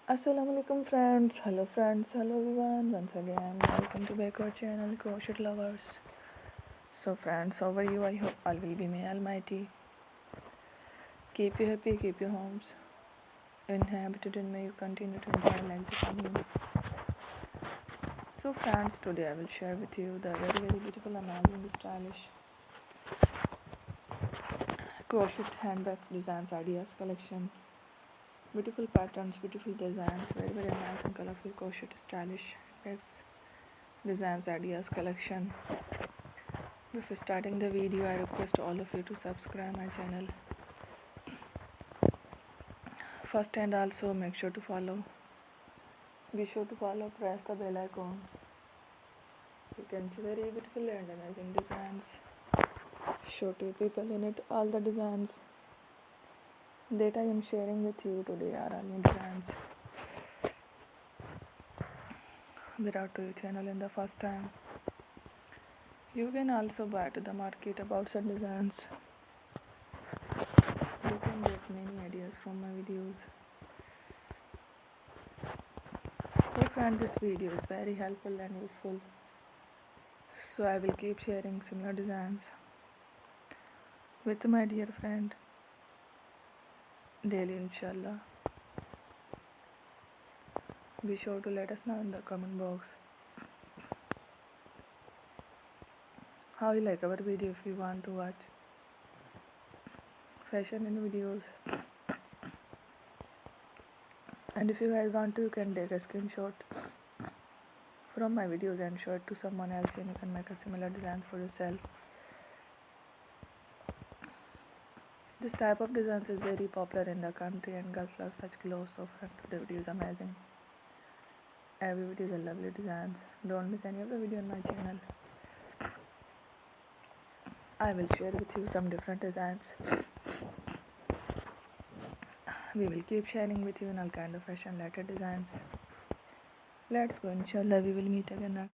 Assalamu alaikum friends, hello everyone, once again welcome to back our channel Crochet Lovers. So friends, how are you? I hope all will be may almighty. Keep you happy, keep your homes inhabited and may you continue to enjoy like the family. So friends, today I will share with you the very beautiful, amazing, stylish crochet handbags designs ideas collection. Beautiful patterns, beautiful designs, very nice and colorful crochet stylish handbags designs ideas collection. Before starting the video, I request all of you to subscribe my channel first, and also make sure to follow. Be sure to follow, press the bell icon. You can see very beautiful and amazing designs. Show to people in it all the designs that I am sharing with you today are all new designs. Without to your channel in the first time, you can also buy to the market about some designs. You can get many ideas from my videos. So friend, this video is very helpful and useful. So I will keep sharing similar designs with my dear friend daily, inshallah. Be sure to let us know in the comment box how you like our video. If you want to watch fashion in videos, and if you guys want to, you can take a screenshot from my videos and show it to someone else, and you can make a similar design for yourself. This type of designs is very popular in the country and girls love such clothes. So friend, today video is amazing. Every video is a lovely designs. Don't miss any of the video on my channel. I will share with you some different designs. We will keep sharing with you in all kind of fashion related designs. Let's go, inshallah. We will meet again.